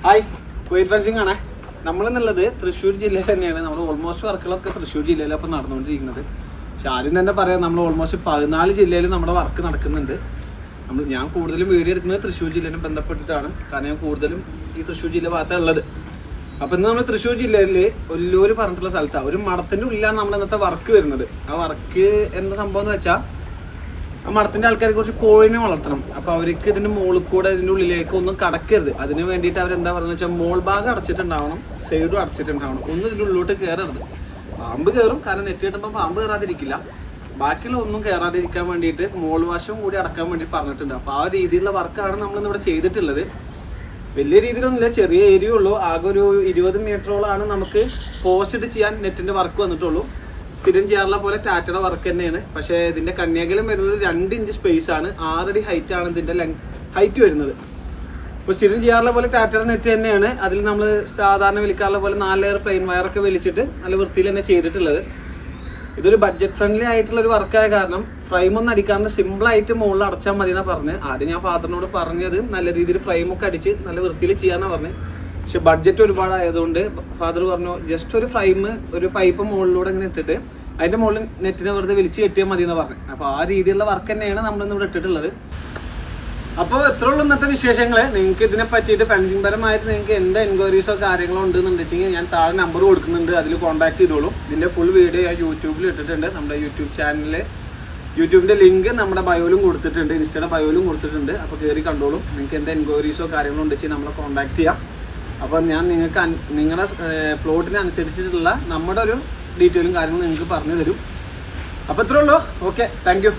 Hi, Kuwait fencing ആണ്. നമ്മളെന്നുള്ളത് തൃശ്ശൂർ ജില്ലയിൽ തന്നെയാണ്. നമ്മൾ ഓൾമോസ്റ്റ് വർക്കുകളൊക്കെ തൃശ്ശൂർ ജില്ലയിലാണ് ഇപ്പോൾ നടന്നുകൊണ്ടിരിക്കുന്നത്. പക്ഷെ ആദ്യം തന്നെ പറയാം, നമ്മൾ ഓൾമോസ്റ്റ് 14 ജില്ലയിൽ നമ്മുടെ വർക്ക് നടക്കുന്നുണ്ട്. ഞാൻ കൂടുതലും വീഡിയോ എടുക്കുന്നത് തൃശ്ശൂർ ജില്ലയെ ബന്ധപ്പെട്ടിട്ടാണ്. കാരണം ഞാൻ കൂടുതലും ഈ തൃശ്ശൂർ ജില്ല ഭാഗത്താണ് ഉള്ളത്. അപ്പം ഇന്ന് നമ്മൾ തൃശ്ശൂർ ജില്ലയിൽ ഒല്ലൂർ പറഞ്ഞിട്ടുള്ള സ്ഥലത്താണ്, ഒരു മഠത്തിൻ്റെ ഉള്ളിലാണ് നമ്മൾ ഇന്നത്തെ വർക്ക് വരുന്നത്. ആ വർക്ക് എന്താ സംഭവം എന്ന് വെച്ചാൽ, ആ മഠത്തിൻ്റെ ആൾക്കാരെ കുറച്ച് കോഴിനെ വളർത്തണം. അപ്പോൾ അവർക്ക് ഇതിൻ്റെ മുകളിൽ കൂടെ ഇതിൻ്റെ ഉള്ളിലേക്ക് ഒന്നും കടക്കരുത്. അതിന് വേണ്ടിയിട്ട് അവരെന്താ പറയുന്നത് വെച്ചാൽ, മോൾ ഭാഗം അടച്ചിട്ടുണ്ടാവണം, സൈഡും അടച്ചിട്ടുണ്ടാവണം. ഒന്നും ഇതിൻ്റെ ഉള്ളിലോട്ട് കയറരുത്. പാമ്പ് കയറും, കാരണം നെറ്റ് കിട്ടുമ്പോൾ പാമ്പ് കയറാതിരിക്കില്ല. ബാക്കിയുള്ള ഒന്നും കയറാതിരിക്കാൻ വേണ്ടിയിട്ട് മോൾ വശം കൂടി അടക്കാൻ വേണ്ടി പറഞ്ഞിട്ടുണ്ട്. അപ്പോൾ ആ രീതിയിലുള്ള വർക്കാണ് നമ്മളിന്നിവിടെ ചെയ്തിട്ടുള്ളത്. വലിയ രീതിയിലൊന്നുമില്ല, ചെറിയ ഏരിയ ഉള്ളൂ. ആകെ ഒരു 20 മീറ്ററോളാണ് നമുക്ക് പോസ്റ്റ് ചെയ്യാൻ നെറ്റിൻ്റെ വർക്ക് വന്നിട്ടുള്ളൂ. സ്ഥിരം ചെയ്യാറുള്ള പോലെ ടാറ്റയുടെ വർക്ക് തന്നെയാണ്. പക്ഷേ ഇതിൻ്റെ കന്യാകലം വരുന്നത് 2 ഇഞ്ച് സ്പേസ് ആണ്, 6 അടി ഹൈറ്റ് ആണ് ഇതിൻ്റെ ഹൈറ്റ് വരുന്നത്. ഇപ്പോൾ സ്ഥിരം ചെയ്യാറുള്ള പോലെ ടാറ്റയുടെ നെറ്റ് തന്നെയാണ്. അതിൽ നമ്മൾ സാധാരണ വലിക്കാറുള്ള പോലെ 4 ലെയർ പ്ലെയിൻ വയറൊക്കെ വലിച്ചിട്ട് നല്ല വൃത്തിയിൽ തന്നെ ചെയ്തിട്ടുള്ളത്. ഇതൊരു ബഡ്ജറ്റ് ഫ്രണ്ട്ലി ആയിട്ടുള്ള ഒരു വർക്കായ കാരണം ഫ്രെയിമൊന്നും അടിക്കാണ്ട് സിമ്പിളായിട്ട് മുകളിൽ അടച്ചാൽ മതി എന്നാണ് പറഞ്ഞത്. ആദ്യം ഞാൻ ഫാദറിനോട് പറഞ്ഞത് നല്ല രീതിയിൽ ഫ്രെയിമൊക്കെ അടിച്ച് നല്ല വൃത്തിയിൽ ചെയ്യാനാണ് പറഞ്ഞത്. പക്ഷെ ബഡ്ജറ്റ് ഒരുപാടായതുകൊണ്ട് ഫാദർ പറഞ്ഞു, ജസ്റ്റ് ഒരു ഫ്രെയിം, ഒരു പൈപ്പ് മുകളിലൂടെ ഇങ്ങനെ ഇട്ടിട്ട് അതിൻ്റെ മുകളിൽ നെറ്റിനെ വെറുതെ വലിച്ച് കെട്ടിയാൽ മതി എന്ന് പറഞ്ഞു. അപ്പോൾ ആ രീതിയിലുള്ള വർക്ക് തന്നെയാണ് നമ്മളിന്ന് ഇവിടെ ഇട്ടിട്ടുള്ളത്. അപ്പോൾ എത്ര ഉള്ളൂ ഇന്നത്തെ വിശേഷങ്ങൾ. നിങ്ങൾക്ക് ഇതിനെ പറ്റിയിട്ട് ഫെൻസിങ് പരമായിട്ട് നിങ്ങൾക്ക് എന്ത് എൻക്വയറീസോ കാര്യങ്ങളോ ഉണ്ടെന്നുണ്ടെങ്കിൽ ഞാൻ താഴെ നമ്പർ കൊടുക്കുന്നുണ്ട്, അതിൽ കോൺടാക്ട് ചെയ്തോളൂ. ഇതിൻ്റെ ഫുൾ വീഡിയോ ഞാൻ യൂട്യൂബിൽ ഇട്ടിട്ടുണ്ട്. നമ്മുടെ യൂട്യൂബ് ചാനലിൽ യൂട്യൂബിൻ്റെ ലിങ്ക് നമ്മുടെ ബയോയിലും കൊടുത്തിട്ടുണ്ട്, ഇൻസ്റ്റയുടെ ബയോയിലും കൊടുത്തിട്ടുണ്ട്. അപ്പോൾ കയറി കണ്ടോളൂ. നിങ്ങൾക്ക് എന്ത് എൻക്വയറീസോ കാര്യങ്ങളോ ഉണ്ടെങ്കിൽ നമ്മളെ കോൺടാക്ട് ചെയ്യാം. അപ്പോൾ ഞാൻ നിങ്ങൾക്ക് നിങ്ങളുടെ പ്ലോട്ടിനനുസരിച്ചിട്ടുള്ള നമ്മുടെ ഒരു ഡീറ്റെയിലും കാര്യങ്ങളും നിങ്ങൾക്ക് പറഞ്ഞു തരും. അപ്പോൾ ഇത്രേ ഉള്ളൂ. Okay, thank you.